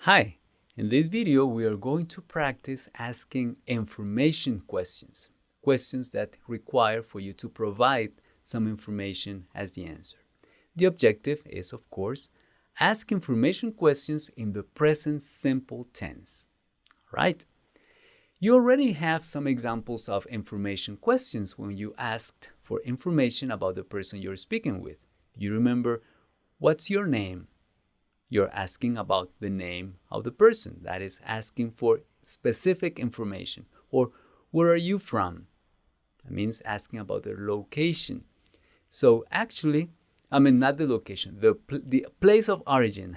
Hi, in this video we are going to practice asking information questions, questions that require for you to provide some information as the answer. The objective is, of course, ask information questions in the present simple tense. Right? You already have some examples of information questions when you asked for information about the person you're speaking with. You remember, what's your name? You're asking about the name of the person. That is asking for specific information. Or where are you from? That means asking about their location. So actually, not the location, the place of origin,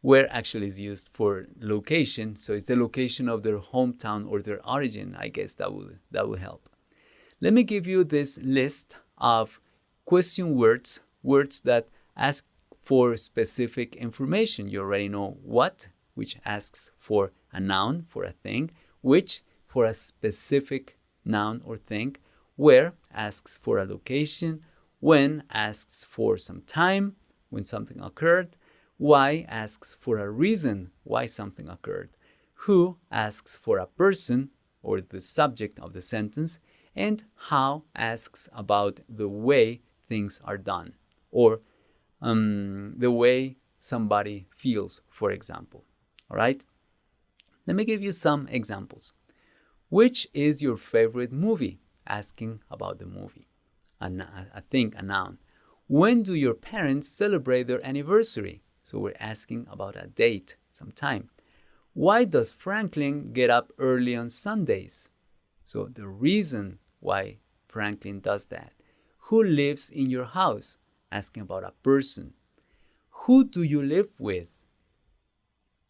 where actually is used for location. So it's the location of their hometown or their origin. I guess that will help. Let me give you this list of question words that ask for specific information. You already know what, which asks for a noun, for a thing, which for a specific noun or thing, where asks for a location, when asks for some time, when something occurred, why asks for a reason why something occurred, who asks for a person or the subject of the sentence, and how asks about the way things are done, or the way somebody feels, for example. All right? Let me give you some examples. Which is your favorite movie? Asking about the movie. A thing, a noun. When do your parents celebrate their anniversary? So we're asking about a date, some time. Why does Franklin get up early on Sundays? So the reason why Franklin does that. Who lives in your house? Asking about a person. Who do you live with?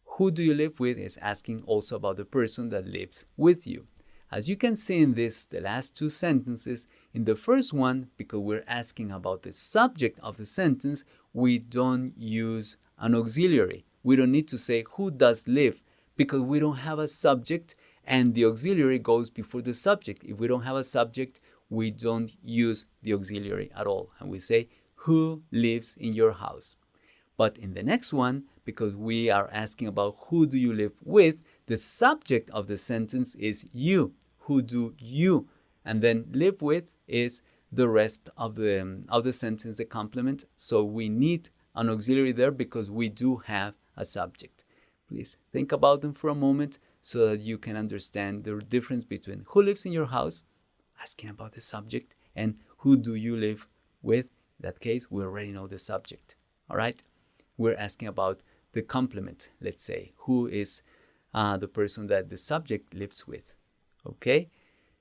Who do you live with is asking also about the person that lives with you. As you can see in the last two sentences, in the first one, because we're asking about the subject of the sentence, we don't use an auxiliary. We don't need to say who does live because we don't have a subject and the auxiliary goes before the subject. If we don't have a subject, we don't use the auxiliary at all. And we say, who lives in your house? But in the next one, because we are asking about who do you live with, the subject of the sentence is you. Who do you? And then live with is the rest of the sentence, the complement. So we need an auxiliary there because we do have a subject. Please think about them for a moment so that you can understand the difference between who lives in your house, asking about the subject, and who do you live with. In that case, we already know the subject. All right? We're asking about the complement, let's say. Who is the person that the subject lives with? Okay?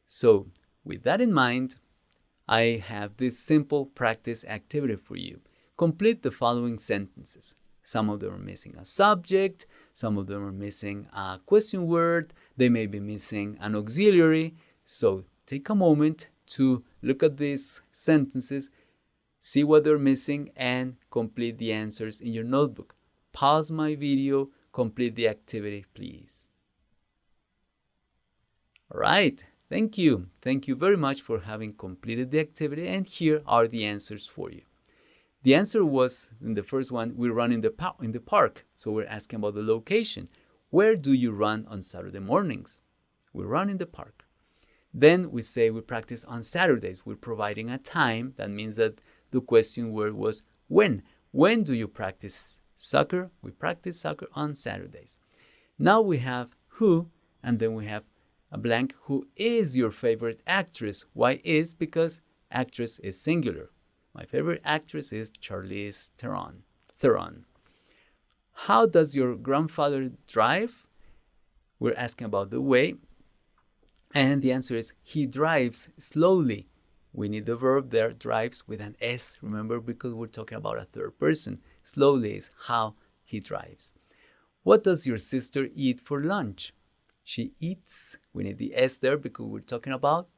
So, with that in mind, I have this simple practice activity for you. Complete the following sentences. Some of them are missing a subject. Some of them are missing a question word. They may be missing an auxiliary. So, take a moment to look at these sentences, see what they're missing, and complete the answers in your notebook. Pause my video, complete the activity, please. All right, thank you. Thank you very much for having completed the activity, and here are the answers for you. The answer was, in the first one, we run in the park. So we're asking about the location. Where do you run on Saturday mornings? We run in the park. Then we say we practice on Saturdays. We're providing a time. That means that the question word was when. When do you practice soccer? We practice soccer on Saturdays. Now we have who, and then we have a blank. Who is your favorite actress? Why is? Because actress is singular. My favorite actress is Charlize Theron. How does your grandfather drive? We're asking about the way. And the answer is he drives slowly. We need the verb there, drives, with an S, remember, because we're talking about a third person. Slowly is how he drives. What does your sister eat for lunch? She eats. We need the S there because we're talking about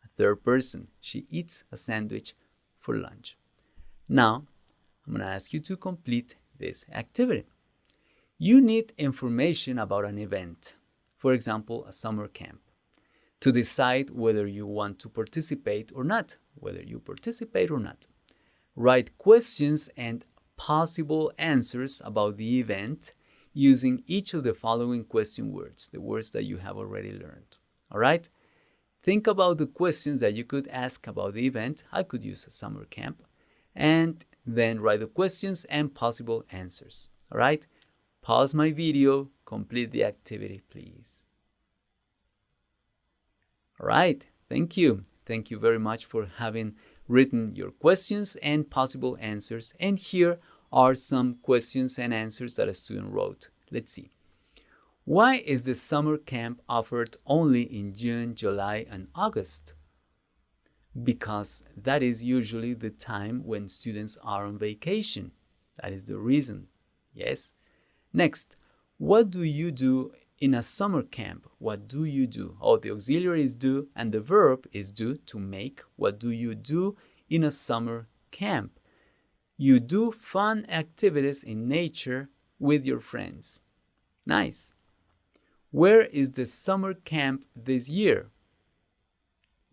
a third person. She eats a sandwich for lunch. Now, I'm going to ask you to complete this activity. You need information about an event. For example, a summer camp. To decide whether you want to participate or not, Write questions and possible answers about the event using each of the following question words, the words that you have already learned. All right? Think about the questions that you could ask about the event. I could use a summer camp. And then write the questions and possible answers. All right? Pause my video, complete the activity, please. All right, thank you. Thank you very much for having written your questions and possible answers. And here are some questions and answers that a student wrote. Let's see. Why is the summer camp offered only in June, July, and August? Because that is usually the time when students are on vacation. That is the reason. Yes? Next, what do you do in a summer camp? What do you do? Oh, the auxiliary is do and the verb is do, to make. What do you do in a summer camp? You do fun activities in nature with your friends. Nice. Where is the summer camp this year?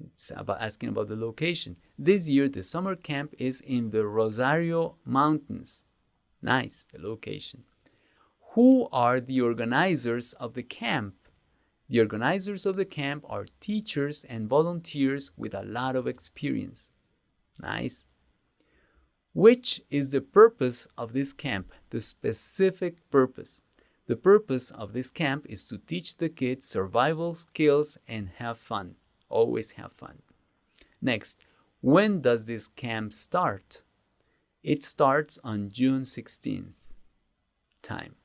It's about asking about the location. This year, the summer camp is in the Rosario Mountains. Nice, the location. Who are the organizers of the camp? The organizers of the camp are teachers and volunteers with a lot of experience. Nice. Which is the purpose of this camp? The specific purpose. The purpose of this camp is to teach the kids survival skills and have fun. Always have fun. Next, when does this camp start? It starts on June 16th. Time.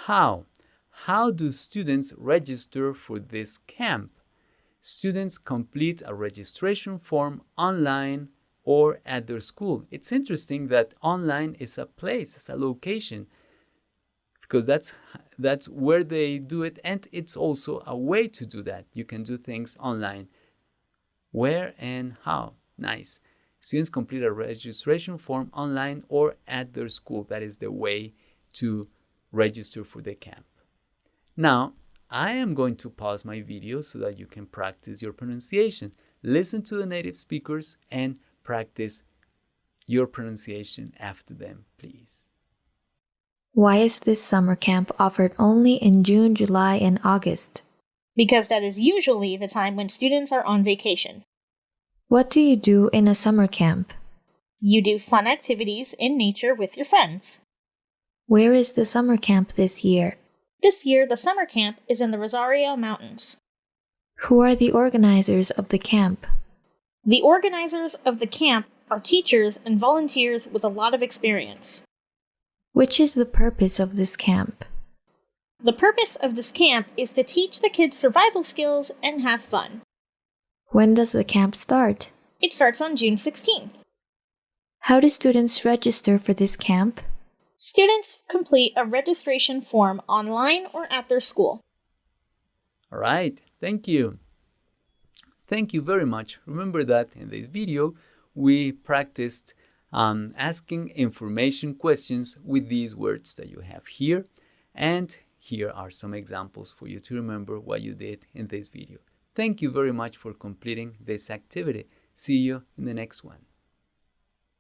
How? How do students register for this camp? Students complete a registration form online or at their school. It's interesting that online is a place, it's a location, because that's where they do it, and it's also a way to do that. You can do things online. Where and how? Nice. Students complete a registration form online or at their school. That is the way to register for the camp. Now, I am going to pause my video so that you can practice your pronunciation. Listen to the native speakers and practice your pronunciation after them, please. Why is this summer camp offered only in June, July, and August? Because that is usually the time when students are on vacation. What do you do in a summer camp? You do fun activities in nature with your friends. Where is the summer camp this year? This year, the summer camp is in the Rosario Mountains. Who are the organizers of the camp? The organizers of the camp are teachers and volunteers with a lot of experience. Which is the purpose of this camp? The purpose of this camp is to teach the kids survival skills and have fun. When does the camp start? It starts on June 16th. How do students register for this camp? Students complete a registration form online or at their school. All right, thank you. Thank you very much. Remember that in this video, we practiced asking information questions with these words that you have here. And here are some examples for you to remember what you did in this video. Thank you very much for completing this activity. See you in the next one.